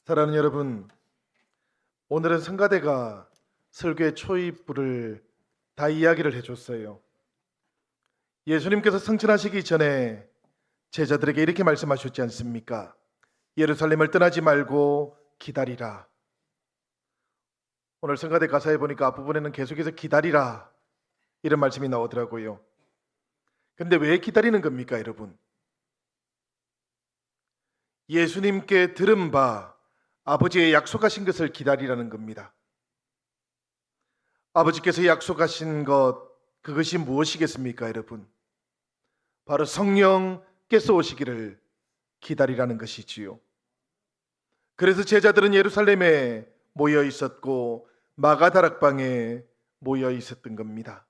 사랑하는 여러분, 오늘은 성가대가 설교의 초입부를 다 이야기를 해줬어요. 예수님께서 승천하시기 전에 제자들에게 이렇게 말씀하셨지 않습니까? 예루살렘을 떠나지 말고 기다리라. 오늘 성가대 가사에 보니까 앞부분에는 계속해서 기다리라 이런 말씀이 나오더라고요. 근데 왜 기다리는 겁니까, 여러분? 예수님께 들은 바 아버지의 약속하신 것을 기다리라는 겁니다. 아버지께서 약속하신 것, 그것이 무엇이겠습니까, 여러분? 바로 성령께서 오시기를 기다리라는 것이지요. 그래서 제자들은 예루살렘에 모여 있었고 마가다락방에 모여 있었던 겁니다.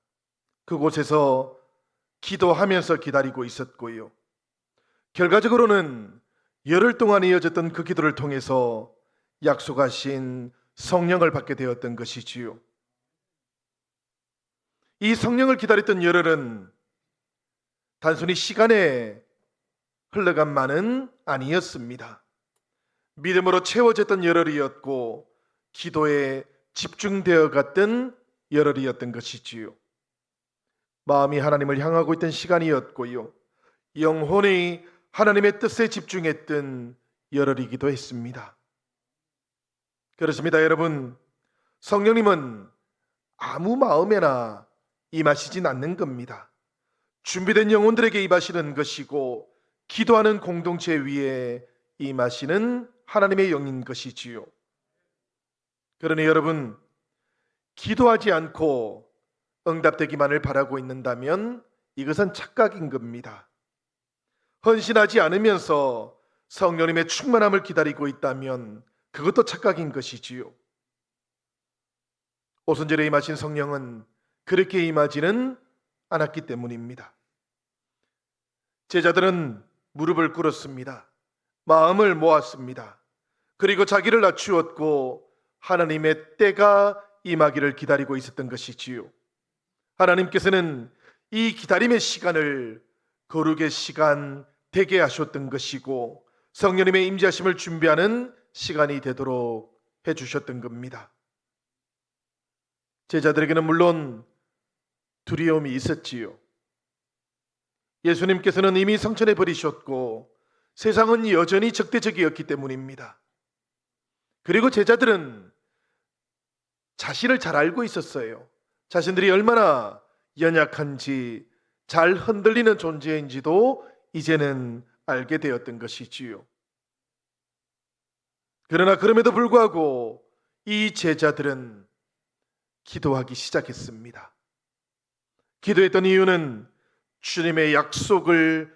그곳에서 기도하면서 기다리고 있었고요. 결과적으로는 열흘 동안 이어졌던 그 기도를 통해서 약속하신 성령을 받게 되었던 것이지요. 이 성령을 기다렸던 열흘은 단순히 시간의 흘러간만은 아니었습니다. 믿음으로 채워졌던 열흘이었고 기도에 집중되어 갔던 열흘이었던 것이지요. 마음이 하나님을 향하고 있던 시간이었고요. 영혼이 하나님의 뜻에 집중했던 열흘이기도 했습니다. 그렇습니다, 여러분. 성령님은 아무 마음에나 임하시진 않는 겁니다. 준비된 영혼들에게 임하시는 것이고 기도하는 공동체 위에 임하시는 하나님의 영인 것이지요. 그러니 여러분, 기도하지 않고 응답되기만을 바라고 있는다면 이것은 착각인 겁니다. 헌신하지 않으면서 성령님의 충만함을 기다리고 있다면 그것도 착각인 것이지요. 오순절에 임하신 성령은 그렇게 임하지는 않았기 때문입니다. 제자들은 무릎을 꿇었습니다. 마음을 모았습니다. 그리고 자기를 낮추었고 하나님의 때가 임하기를 기다리고 있었던 것이지요. 하나님께서는 이 기다림의 시간을 거룩의 시간 되게 하셨던 것이고 성령님의 임재하심을 준비하는 시간이 되도록 해주셨던 겁니다. 제자들에게는 물론 두려움이 있었지요. 예수님께서는 이미 성천해 버리셨고 세상은 여전히 적대적이었기 때문입니다. 그리고 제자들은 자신을 잘 알고 있었어요. 자신들이 얼마나 연약한지, 잘 흔들리는 존재인지도 이제는 알게 되었던 것이지요. 그러나 그럼에도 불구하고 이 제자들은 기도하기 시작했습니다. 기도했던 이유는 주님의 약속을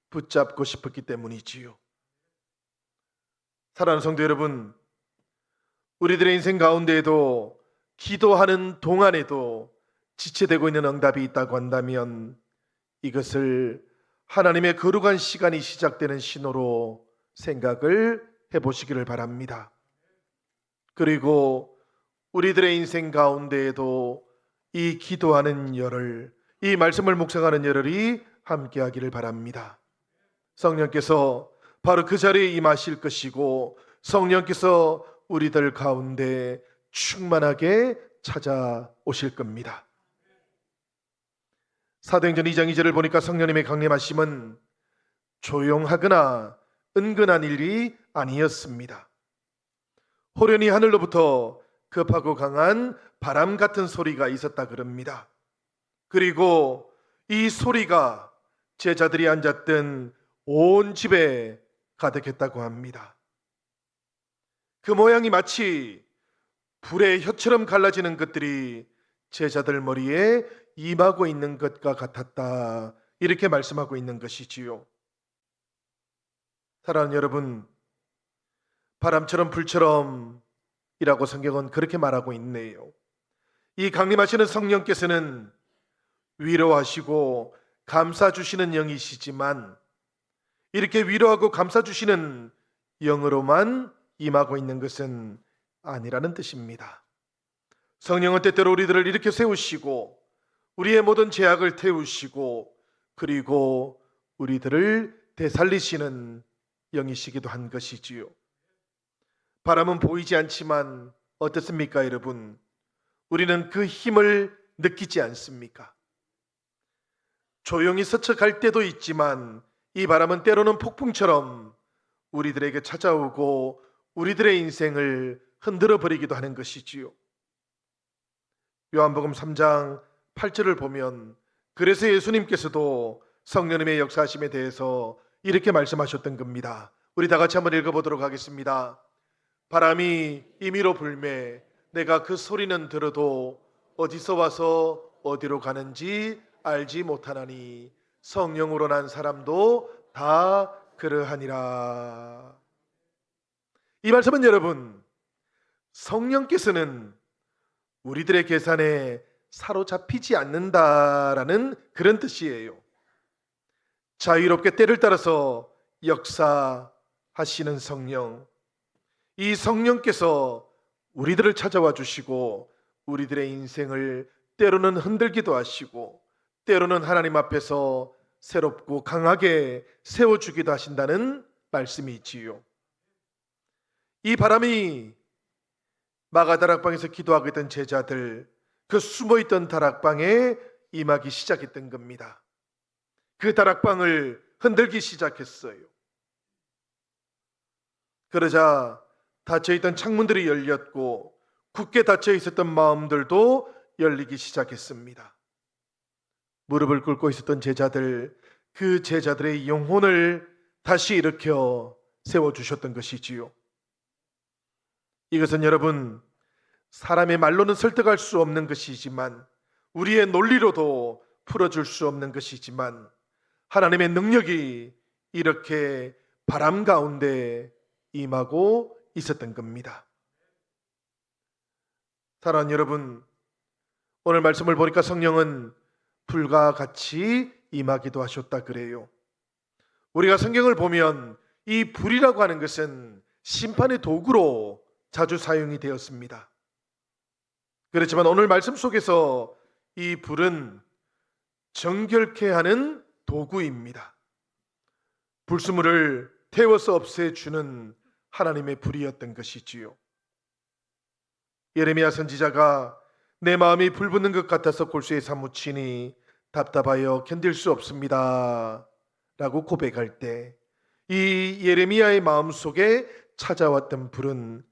붙잡고 싶었기 때문이지요. 사랑하는 성도 여러분, 우리들의 인생 가운데에도 기도하는 동안에도 지체되고 있는 응답이 있다고 한다면 이것을 하나님의 거룩한 시간이 시작되는 신호로 생각을 해보시기를 바랍니다. 그리고 우리들의 인생 가운데에도 이 기도하는 열흘, 이 말씀을 묵상하는 열흘이 함께하기를 바랍니다. 성령께서 바로 그 자리에 임하실 것이고 성령께서 우리들 가운데 충만하게 찾아오실 겁니다. 사도행전 2장 2절을 보니까 성령님의 강림하심은 조용하거나 은근한 일이 아니었습니다. 호련히 하늘로부터 급하고 강한 바람 같은 소리가 있었다 그럽니다. 그리고 이 소리가 제자들이 앉았던 온 집에 가득했다고 합니다. 그 모양이 마치 불의 혀처럼 갈라지는 것들이 제자들 머리에 임하고 있는 것과 같았다, 이렇게 말씀하고 있는 것이지요. 사랑하는 여러분, 바람처럼 불처럼 이라고 성경은 그렇게 말하고 있네요. 이 강림하시는 성령께서는 위로하시고 감싸 주시는 영이시지만 이렇게 위로하고 감싸 주시는 영으로만 임하고 있는 것은 아니라는 뜻입니다. 성령은 때때로 우리들을 이렇게 세우시고 우리의 모든 죄악을 태우시고 그리고 우리들을 되살리시는 영이시기도 한 것이지요. 바람은 보이지 않지만 어떻습니까, 여러분? 우리는 그 힘을 느끼지 않습니까? 조용히 스쳐갈 때도 있지만 이 바람은 때로는 폭풍처럼 우리들에게 찾아오고 우리들의 인생을 흔들어 버리기도 하는 것이지요. 요한복음 3장 8절을 보면 그래서 예수님께서도 성령님의 역사하심에 대해서 이렇게 말씀하셨던 겁니다. 우리 다 같이 한번 읽어보도록 하겠습니다. 바람이 임의로 불매 내가 그 소리는 들어도 어디서 와서 어디로 가는지 알지 못하나니 성령으로 난 사람도 다 그러하니라. 이 말씀은 여러분, 성령께서는 우리들의 계산에 사로잡히지 않는다라는 그런 뜻이에요. 자유롭게 때를 따라서 역사하시는 성령, 이 성령께서 우리들을 찾아와 주시고 우리들의 인생을 때로는 흔들기도 하시고 때로는 하나님 앞에서 새롭고 강하게 세워주기도 하신다는 말씀이지요. 이 바람이 마가 다락방에서 기도하고 있던 제자들, 그 숨어있던 다락방에 임하기 시작했던 겁니다. 그 다락방을 흔들기 시작했어요. 그러자 닫혀있던 창문들이 열렸고 굳게 닫혀 있었던 마음들도 열리기 시작했습니다. 무릎을 꿇고 있었던 제자들, 그 제자들의 영혼을 다시 일으켜 세워주셨던 것이지요. 이것은 여러분, 사람의 말로는 설득할 수 없는 것이지만 우리의 논리로도 풀어줄 수 없는 것이지만 하나님의 능력이 이렇게 바람 가운데 임하고 있었던 겁니다. 사랑하는 여러분, 오늘 말씀을 보니까 성령은 불과 같이 임하기도 하셨다 그래요. 우리가 성경을 보면 이 불이라고 하는 것은 심판의 도구로 자주 사용이 되었습니다. 그렇지만 오늘 말씀 속에서 이 불은 정결케 하는 도구입니다. 불순물을 태워서 없애주는 하나님의 불이었던 것이지요. 예레미야 선지자가 내 마음이 불붙는 것 같아서 골수에 사무치니 답답하여 견딜 수 없습니다 라고 고백할 때 이 예레미야의 마음속에 찾아왔던 불은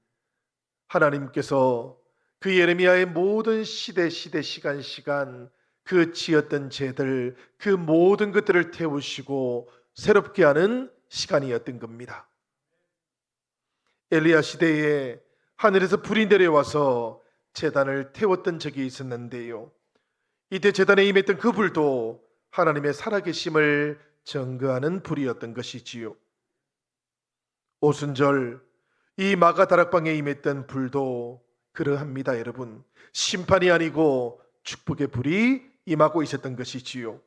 하나님께서 그 예레미야의 모든 시대 시간 그 지었던 죄들, 그 모든 것들을 태우시고 새롭게 하는 시간이었던 겁니다. 엘리야 시대에 하늘에서 불이 내려와서 제단을 태웠던 적이 있었는데요. 이때 제단에 임했던 그 불도 하나님의 살아계심을 증거하는 불이었던 것이지요. 오순절 이 마가 다락방에 임했던 불도 그러합니다. 여러분, 심판이 아니고 축복의 불이 임하고 있었던 것이지요.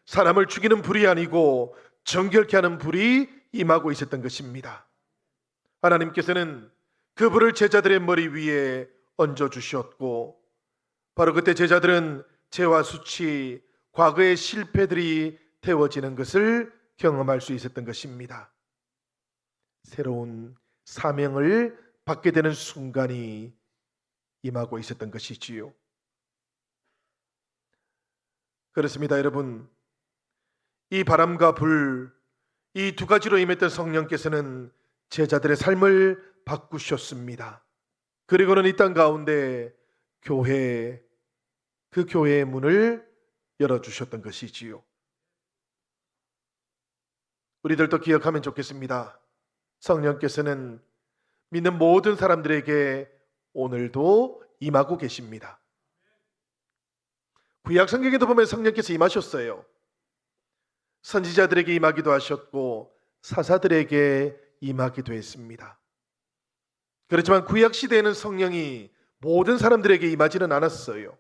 사람을 죽이는 불이 아니고 정결케 하는 불이 임하고 있었던 것입니다. 하나님께서는 그 불을 제자들의 머리 위에 얹어주셨고 바로 그때 제자들은 죄와 수치, 과거의 실패들이 태워지는 것을 경험할 수 있었던 것입니다. 새로운 사명을 받게 되는 순간이 임하고 있었던 것이지요. 그렇습니다, 여러분. 이 바람과 불, 이 두 가지로 임했던 성령께서는 제자들의 삶을 바꾸셨습니다. 그리고는 이 땅 가운데 교회, 그 교회의 문을 열어주셨던 것이지요. 우리들도 기억하면 좋겠습니다. 성령께서는 믿는 모든 사람들에게 오늘도 임하고 계십니다. 구약 성경에도 보면 성령께서 임하셨어요. 선지자들에게 임하기도 하셨고 사사들에게 임하기도 했습니다. 그렇지만 구약 시대에는 성령이 모든 사람들에게 임하지는 않았어요.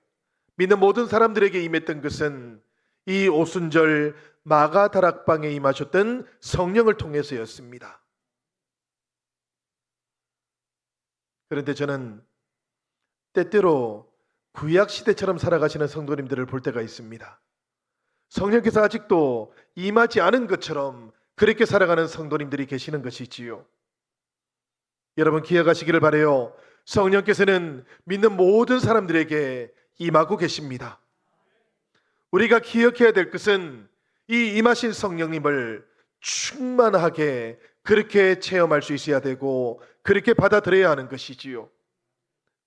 믿는 모든 사람들에게 임했던 것은 이 오순절 마가 다락방에 임하셨던 성령을 통해서였습니다. 그런데 저는 때때로 구약 시대처럼 살아가시는 성도님들을 볼 때가 있습니다. 성령께서 아직도 임하지 않은 것처럼 그렇게 살아가는 성도님들이 계시는 것이지요. 여러분 기억하시기를 바라요. 성령께서는 믿는 모든 사람들에게 임하고 계십니다. 우리가 기억해야 될 것은 이 임하신 성령님을 충만하게 그렇게 체험할 수 있어야 되고 그렇게 받아들여야 하는 것이지요.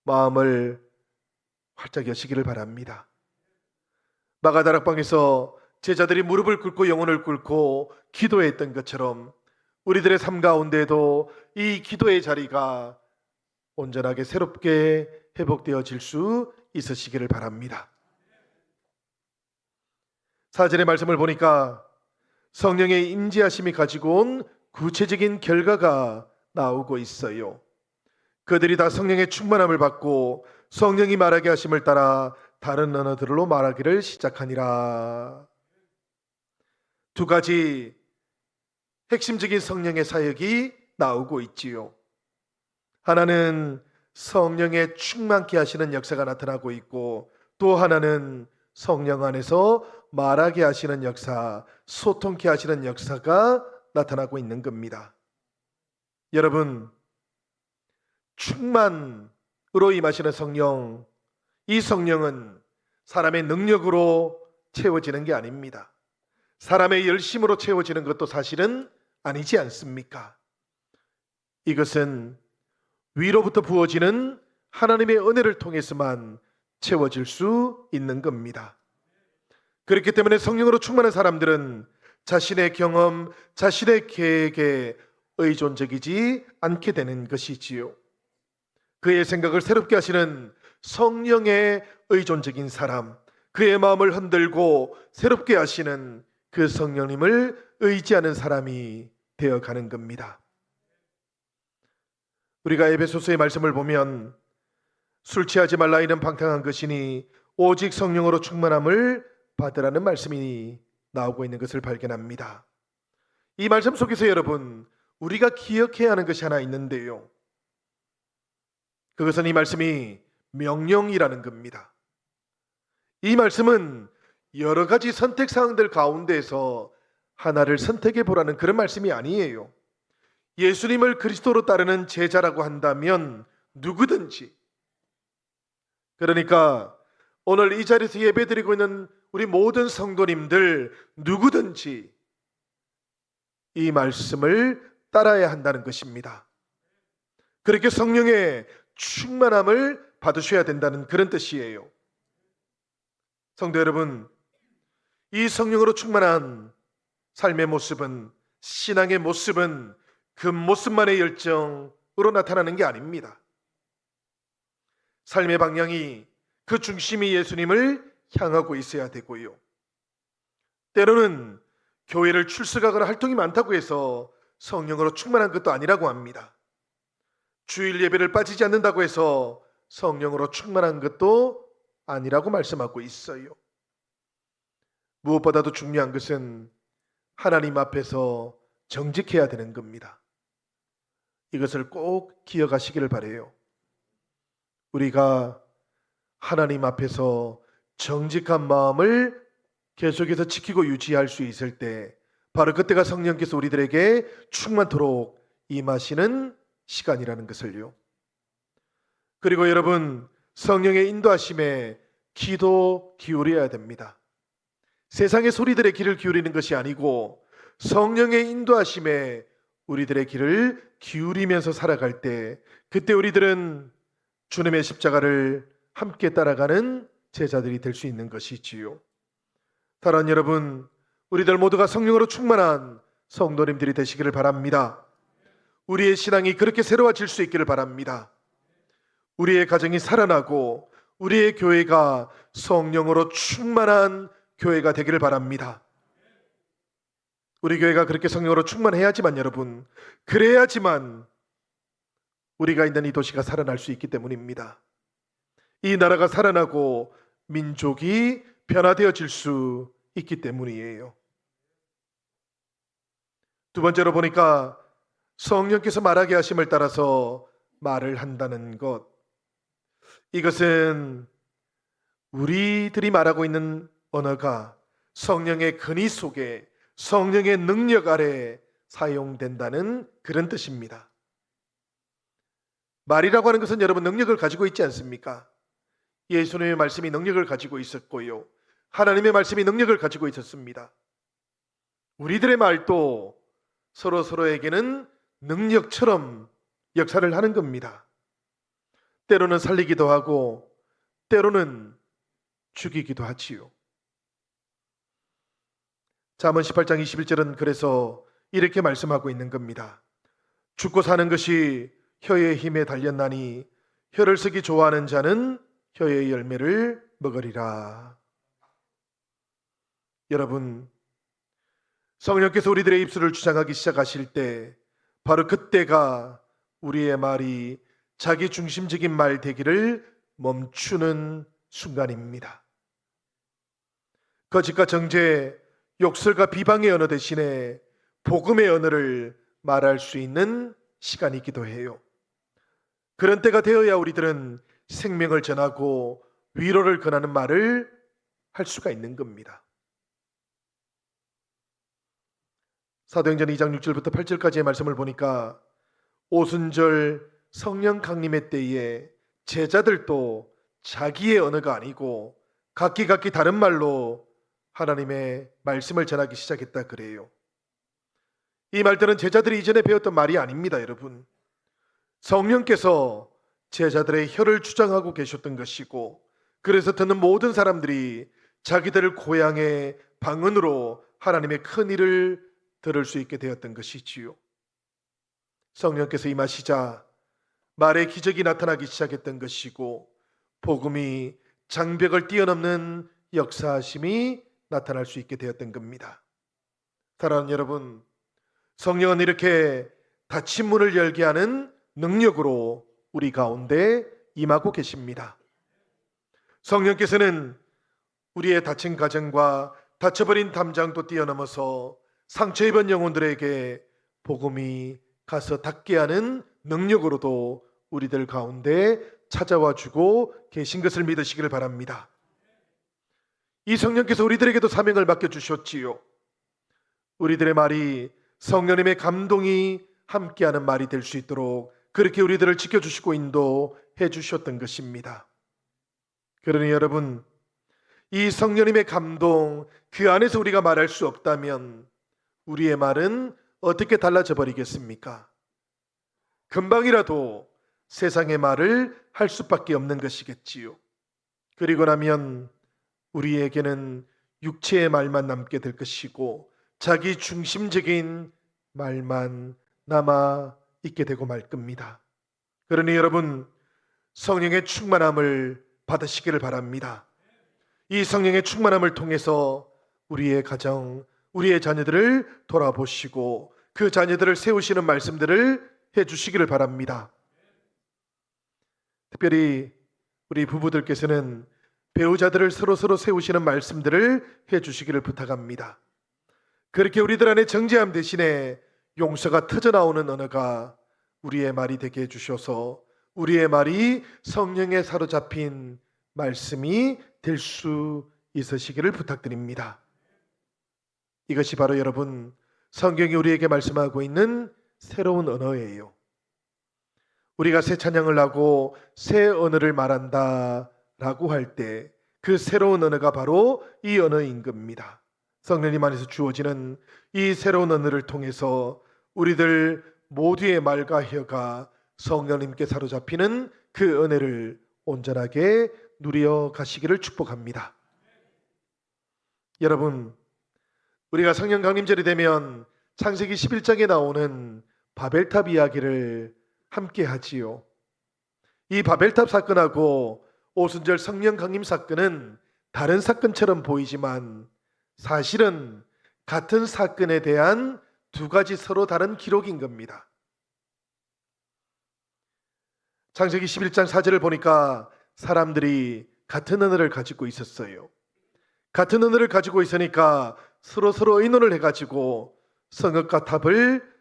마음을 활짝 여시기를 바랍니다. 마가다락방에서 제자들이 무릎을 꿇고 영혼을 꿇고 기도했던 것처럼 우리들의 삶 가운데도 이 기도의 자리가 온전하게 새롭게 회복되어질 수 있으시기를 바랍니다. 4절의 말씀을 보니까 성령의 임재하심이 가지고 온 구체적인 결과가 나오고 있어요. 그들이 다 성령의 충만함을 받고 성령이 말하게 하심을 따라 다른 언어들로 말하기를 시작하니라. 두 가지 핵심적인 성령의 사역이 나오고 있지요. 하나는 성령의 충만케 하시는 역사가 나타나고 있고 또 하나는 성령 안에서 말하게 하시는 역사, 소통케 하시는 역사가 나타나고 있는 겁니다. 여러분, 충만으로 임하시는 성령, 이 성령은 사람의 능력으로 채워지는 게 아닙니다. 사람의 열심으로 채워지는 것도 사실은 아니지 않습니까? 이것은 위로부터 부어지는 하나님의 은혜를 통해서만 채워질 수 있는 겁니다. 그렇기 때문에 성령으로 충만한 사람들은 자신의 경험, 자신의 계획에 의존적이지 않게 되는 것이지요. 그의 생각을 새롭게 하시는 성령의 의존적인 사람, 그의 마음을 흔들고 새롭게 하시는 그 성령님을 의지하는 사람이 되어가는 겁니다. 우리가 에베소서의 말씀을 보면 술 취하지 말라 이는 방탕한 것이니 오직 성령으로 충만함을 받으라는 말씀이 나오고 있는 것을 발견합니다. 이 말씀 속에서 여러분, 우리가 기억해야 하는 것이 하나 있는데요. 그것은 이 말씀이 명령이라는 겁니다. 이 말씀은 여러 가지 선택 사항들 가운데에서 하나를 선택해 보라는 그런 말씀이 아니에요. 예수님을 그리스도로 따르는 제자라고 한다면 누구든지, 그러니까 오늘 이 자리에서 예배드리고 있는 우리 모든 성도님들 누구든지 이 말씀을 따라야 한다는 것입니다. 그렇게 성령의 충만함을 받으셔야 된다는 그런 뜻이에요. 성도 여러분, 이 성령으로 충만한 삶의 모습은, 신앙의 모습은 그 모습만의 열정으로 나타나는 게 아닙니다. 삶의 방향이, 그 중심이 예수님을 향하고 있어야 되고요. 때로는 교회를 출석하거나 활동이 많다고 해서 성령으로 충만한 것도 아니라고 합니다. 주일 예배를 빠지지 않는다고 해서 성령으로 충만한 것도 아니라고 말씀하고 있어요. 무엇보다도 중요한 것은 하나님 앞에서 정직해야 되는 겁니다. 이것을 꼭 기억하시기를 바라요. 우리가 하나님 앞에서 정직한 마음을 계속해서 지키고 유지할 수 있을 때 바로 그때가 성령께서 우리들에게 충만토록 임하시는 시간이라는 것을요. 그리고 여러분, 성령의 인도하심에 귀도 기울여야 됩니다. 세상의 소리들의 귀를 기울이는 것이 아니고 성령의 인도하심에 우리들의 귀를 기울이면서 살아갈 때 그때 우리들은 주님의 십자가를 함께 따라가는 제자들이 될 수 있는 것이지요. 사랑하는 여러분, 우리들 모두가 성령으로 충만한 성도님들이 되시기를 바랍니다. 우리의 신앙이 그렇게 새로워질 수 있기를 바랍니다. 우리의 가정이 살아나고 우리의 교회가 성령으로 충만한 교회가 되기를 바랍니다. 우리 교회가 그렇게 성령으로 충만해야지만 여러분, 그래야지만 우리가 있는 이 도시가 살아날 수 있기 때문입니다. 이 나라가 살아나고 민족이 변화되어질 수 있기 때문이에요. 두 번째로 보니까 성령께서 말하게 하심을 따라서 말을 한다는 것, 이것은 우리들이 말하고 있는 언어가 성령의 근위 속에 성령의 능력 아래 사용된다는 그런 뜻입니다. 말이라고 하는 것은 여러분 능력을 가지고 있지 않습니까? 예수님의 말씀이 능력을 가지고 있었고요. 하나님의 말씀이 능력을 가지고 있었습니다. 우리들의 말도 서로에게는 능력처럼 역사를 하는 겁니다. 때로는 살리기도 하고 때로는 죽이기도 하지요. 잠언 18장 21절은 그래서 이렇게 말씀하고 있는 겁니다. 죽고 사는 것이 혀의 힘에 달렸나니 혀를 쓰기 좋아하는 자는 혀의 열매를 먹으리라. 여러분, 성령께서 우리들의 입술을 주장하기 시작하실 때 바로 그때가 우리의 말이 자기 중심적인 말 되기를 멈추는 순간입니다. 거짓과 정죄, 욕설과 비방의 언어 대신에 복음의 언어를 말할 수 있는 시간이기도 해요. 그런 때가 되어야 우리들은 생명을 전하고 위로를 권하는 말을 할 수가 있는 겁니다. 사도행전 2장 6절부터 8절까지의 말씀을 보니까 오순절 성령 강림의 때에 제자들도 자기의 언어가 아니고 각기 다른 말로 하나님의 말씀을 전하기 시작했다 그래요. 이 말들은 제자들이 이전에 배웠던 말이 아닙니다, 여러분. 성령께서 제자들의 혀를 주장하고 계셨던 것이고, 그래서 듣는 모든 사람들이 자기들 고향의 방언으로 하나님의 큰 일을 들을 수 있게 되었던 것이지요. 성령께서 임하시자 말의 기적이 나타나기 시작했던 것이고, 복음이 장벽을 뛰어넘는 역사하심이 나타날 수 있게 되었던 겁니다. 사랑하는 여러분, 성령은 이렇게 닫힌 문을 열게 하는 능력으로 우리 가운데 임하고 계십니다. 성령께서는 우리의 닫힌 가정과 닫혀버린 담장도 뛰어넘어서 상처 입은 영혼들에게 복음이 가서 닿게 하는 능력으로도 우리들 가운데 찾아와 주고 계신 것을 믿으시기를 바랍니다. 이 성령께서 우리들에게도 사명을 맡겨주셨지요. 우리들의 말이 성령님의 감동이 함께하는 말이 될 수 있도록 그렇게 우리들을 지켜주시고 인도해 주셨던 것입니다. 그러니 여러분, 이 성령님의 감동 그 안에서 우리가 말할 수 없다면 우리의 말은 어떻게 달라져 버리겠습니까? 금방이라도 세상의 말을 할 수밖에 없는 것이겠지요. 그리고 나면 우리에게는 육체의 말만 남게 될 것이고 자기 중심적인 말만 남아 있게 되고 말 겁니다. 그러니 여러분, 성령의 충만함을 받으시기를 바랍니다. 이 성령의 충만함을 통해서 우리의 가정, 우리의 자녀들을 돌아보시고 그 자녀들을 세우시는 말씀들을 해주시기를 바랍니다. 특별히 우리 부부들께서는 배우자들을 서로 세우시는 말씀들을 해주시기를 부탁합니다. 그렇게 우리들 안에 정죄함 대신에 용서가 터져나오는 언어가 우리의 말이 되게 해주셔서 우리의 말이 성령에 사로잡힌 말씀이 될 수 있으시기를 부탁드립니다. 이것이 바로 여러분, 성경이 우리에게 말씀하고 있는 새로운 언어예요. 우리가 새 찬양을 하고 새 언어를 말한다 라고 할 때 그 새로운 언어가 바로 이 언어인 겁니다. 성령님 안에서 주어지는 이 새로운 언어를 통해서 우리들 모두의 말과 혀가 성령님께 사로잡히는 그 은혜를 온전하게 누려 가시기를 축복합니다. 여러분, 우리가 성령 강림절이 되면 창세기 11장에 나오는 바벨탑 이야기를 함께 하지요. 이 바벨탑 사건하고 오순절 성령 강림 사건은 다른 사건처럼 보이지만 사실은 같은 사건에 대한 두 가지 서로 다른 기록인 겁니다. 창세기 11장 4절을 보니까 사람들이 같은 언어를 가지고 있었어요. 같은 언어를 가지고 있으니까 서로 의논을 해가지고 성읍과 탑을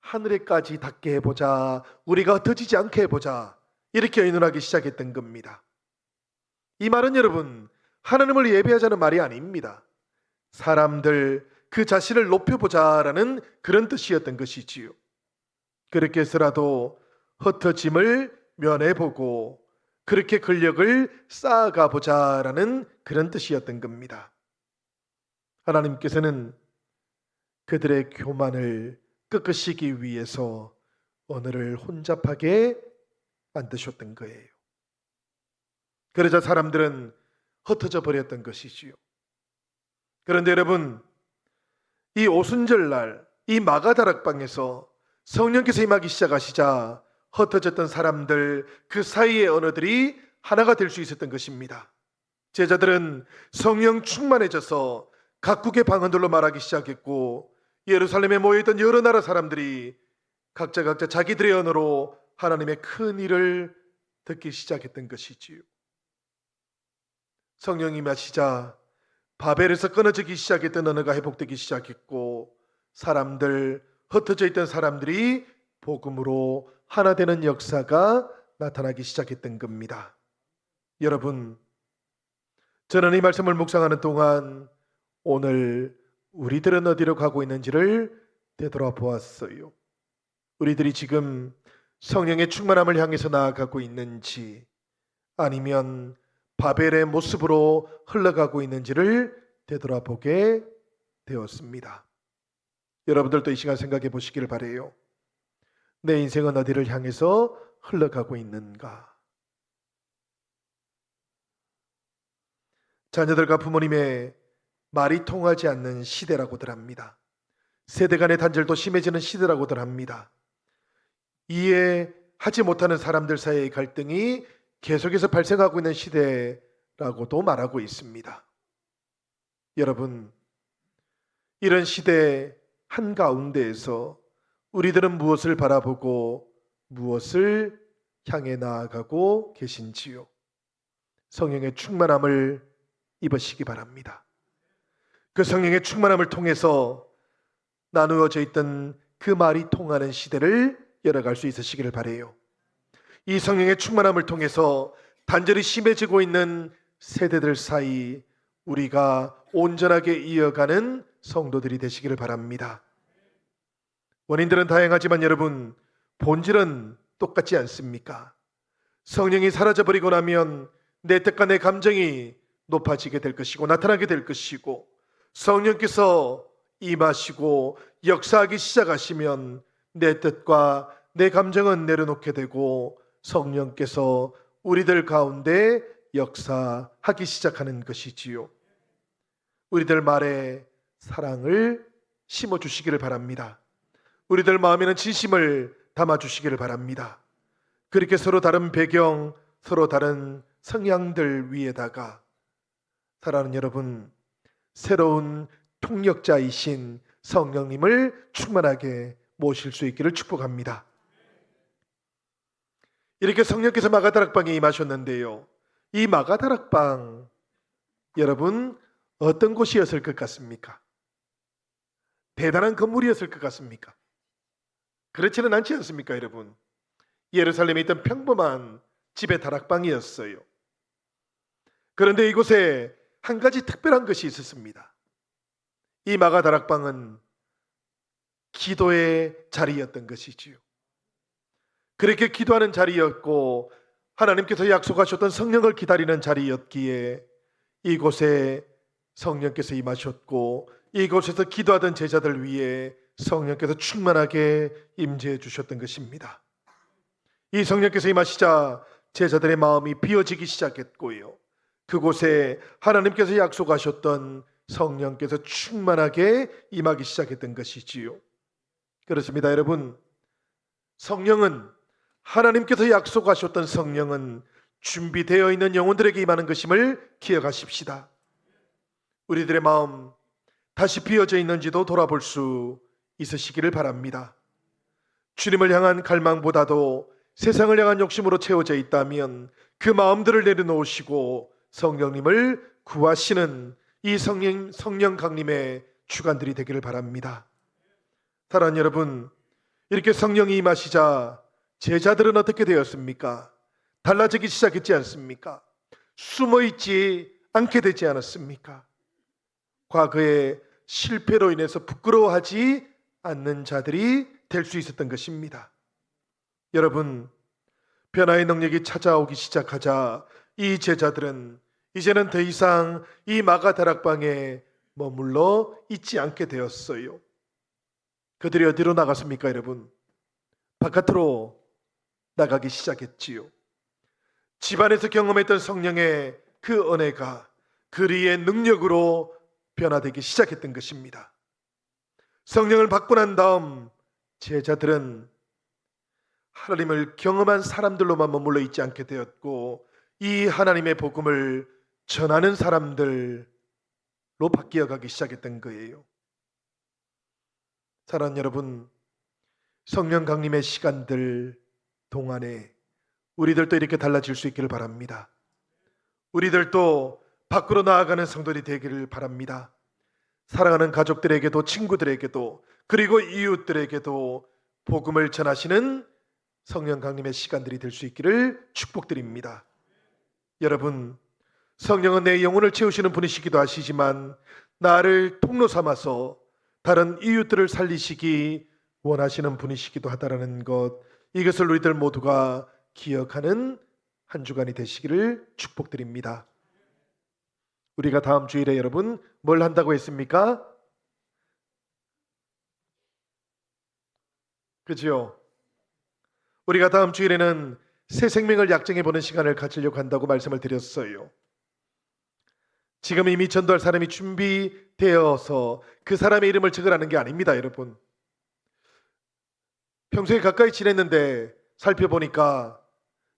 하늘에까지 닿게 해보자, 우리가 흩어지지 않게 해보자, 이렇게 의논하기 시작했던 겁니다. 이 말은 여러분, 하나님을 예배하자는 말이 아닙니다. 사람들 그 자신을 높여보자라는 그런 뜻이었던 것이지요. 그렇게 해서라도 흩어짐을 면해보고 그렇게 근력을 쌓아가 보자라는 그런 뜻이었던 겁니다. 하나님께서는 그들의 교만을 꺾으시기 위해서 오늘을 혼잡하게 만드셨던 거예요. 그러자 사람들은 흩어져 버렸던 것이지요. 그런데 여러분, 이 오순절날 이 마가다락방에서 성령께서 임하기 시작하시자 흩어졌던 사람들 그 사이의 언어들이 하나가 될 수 있었던 것입니다. 제자들은 성령 충만해져서 각국의 방언들로 말하기 시작했고, 예루살렘에 모여있던 여러 나라 사람들이 각자 자기들의 언어로 하나님의 큰 일을 듣기 시작했던 것이지요. 성령이 임하시자 바벨에서 끊어지기 시작했던 언어가 회복되기 시작했고, 사람들, 흩어져 있던 사람들이 복음으로 하나 되는 역사가 나타나기 시작했던 겁니다. 여러분, 저는 이 말씀을 묵상하는 동안 오늘 우리들은 어디로 가고 있는지를 되돌아보았어요. 우리들이 지금 성령의 충만함을 향해서 나아가고 있는지, 아니면 바벨의 모습으로 흘러가고 있는지를 되돌아보게 되었습니다. 여러분들도 이 시간 생각해 보시기를 바라요. 내 인생은 어디를 향해서 흘러가고 있는가? 자녀들과 부모님의 말이 통하지 않는 시대라고들 합니다. 세대 간의 단절도 심해지는 시대라고들 합니다. 이해하지 못하는 사람들 사이의 갈등이 계속해서 발생하고 있는 시대라고도 말하고 있습니다. 여러분, 이런 시대 한가운데에서 우리들은 무엇을 바라보고 무엇을 향해 나아가고 계신지요? 성령의 충만함을 입으시기 바랍니다. 그 성령의 충만함을 통해서 나누어져 있던 그 말이 통하는 시대를 열어갈 수 있으시기를 바라요. 이 성령의 충만함을 통해서 단절이 심해지고 있는 세대들 사이 우리가 온전하게 이어가는 성도들이 되시기를 바랍니다. 원인들은 다양하지만 여러분, 본질은 똑같지 않습니까? 성령이 사라져버리고 나면 내 뜻과 내 감정이 높아지게 될 것이고 나타나게 될 것이고, 성령께서 임하시고 역사하기 시작하시면 내 뜻과 내 감정은 내려놓게 되고 성령께서 우리들 가운데 역사하기 시작하는 것이지요. 우리들 말에 사랑을 심어주시기를 바랍니다. 우리들 마음에는 진심을 담아주시기를 바랍니다. 그렇게 서로 다른 배경, 서로 다른 성향들 위에다가 사랑하는 여러분, 새로운 통역자이신 성령님을 충만하게 모실 수 있기를 축복합니다. 이렇게 성령께서 마가다락방에 임하셨는데요, 이 마가다락방 여러분 어떤 곳이었을 것 같습니까? 대단한 건물이었을 것 같습니까? 그렇지는 않지 않습니까 여러분? 예루살렘에 있던 평범한 집의 다락방이었어요. 그런데 이곳에 한 가지 특별한 것이 있었습니다. 이 마가다락방은 기도의 자리였던 것이지요. 그렇게 기도하는 자리였고 하나님께서 약속하셨던 성령을 기다리는 자리였기에 이곳에 성령께서 임하셨고 이곳에서 기도하던 제자들 위해 성령께서 충만하게 임재해 주셨던 것입니다. 이 성령께서 임하시자 제자들의 마음이 비어지기 시작했고요, 그곳에 하나님께서 약속하셨던 성령께서 충만하게 임하기 시작했던 것이지요. 그렇습니다 여러분. 성령은, 하나님께서 약속하셨던 성령은 준비되어 있는 영혼들에게 임하는 것임을 기억하십시다. 우리들의 마음 다시 비어져 있는지도 돌아볼 수 있으시기를 바랍니다. 주님을 향한 갈망보다도 세상을 향한 욕심으로 채워져 있다면 그 마음들을 내려놓으시고 성령님을 구하시는 이 성령 강림의 주관들이 되기를 바랍니다. 사랑하는 여러분, 이렇게 성령이 임하시자 제자들은 어떻게 되었습니까? 달라지기 시작했지 않습니까? 숨어있지 않게 되지 않았습니까? 과거의 실패로 인해서 부끄러워하지 않는 자들이 될 수 있었던 것입니다. 여러분, 변화의 능력이 찾아오기 시작하자 이 제자들은 이제는 더 이상 이 마가다락방에 머물러 있지 않게 되었어요. 그들이 어디로 나갔습니까, 여러분? 바깥으로 나가기 시작했지요. 집안에서 경험했던 성령의 그 은혜가 그리의 능력으로 변화되기 시작했던 것입니다. 성령을 받고 난 다음 제자들은 하나님을 경험한 사람들로만 머물러 있지 않게 되었고, 이 하나님의 복음을 전하는 사람들로 바뀌어 가기 시작했던 거예요. 사랑하는 여러분, 성령 강림의 시간들 동안에 우리들도 이렇게 달라질 수 있기를 바랍니다. 우리들도 밖으로 나아가는 성도들이 되기를 바랍니다. 사랑하는 가족들에게도, 친구들에게도, 그리고 이웃들에게도 복음을 전하시는 성령 강림의 시간들이 될 수 있기를 축복드립니다. 여러분, 성령은 내 영혼을 채우시는 분이시기도 하시지만 나를 통로 삼아서 다른 이웃들을 살리시기 원하시는 분이시기도 하다라는 것, 이것을 우리들 모두가 기억하는 한 주간이 되시기를 축복드립니다. 우리가 다음 주일에 여러분 뭘 한다고 했습니까? 그죠? 우리가 다음 주일에는 새 생명을 약정해 보는 시간을 가지려고 한다고 말씀을 드렸어요. 지금 이미 전도할 사람이 준비되어서 그 사람의 이름을 적으라는 게 아닙니다, 여러분. 평소에 가까이 지냈는데 살펴보니까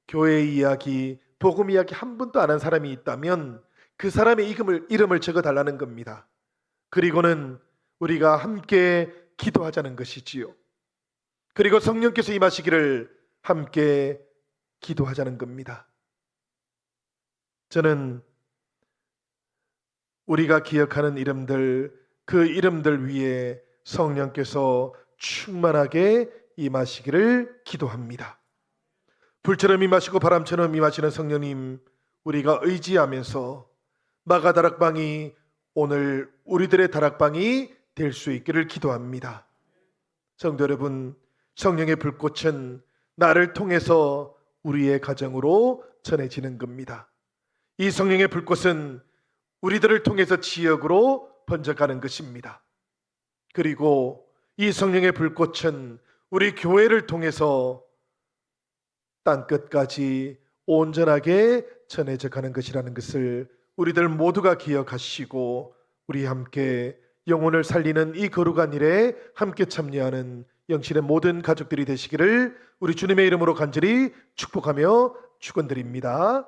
교회 이야기, 복음 이야기 한 번도 안 한 사람이 있다면 그 사람의 이름을 적어달라는 겁니다. 그리고는 우리가 함께 기도하자는 것이지요. 그리고 성령께서 임하시기를 함께 기도하자는 겁니다. 저는 우리가 기억하는 이름들, 그 이름들 위에 성령께서 충만하게 임하시기를 기도합니다. 불처럼 임하시고 바람처럼 임하시는 성령님, 우리가 의지하면서 마가다락방이 오늘 우리들의 다락방이 될 수 있기를 기도합니다. 성도 여러분, 성령의 불꽃은 나를 통해서 우리의 가정으로 전해지는 겁니다. 이 성령의 불꽃은 우리들을 통해서 지역으로 번져가는 것입니다. 그리고 이 성령의 불꽃은 우리 교회를 통해서 땅끝까지 온전하게 전해져 가는 것이라는 것을 우리들 모두가 기억하시고, 우리 함께 영혼을 살리는 이 거룩한 일에 함께 참여하는 영신의 모든 가족들이 되시기를 우리 주님의 이름으로 간절히 축복하며 축원드립니다.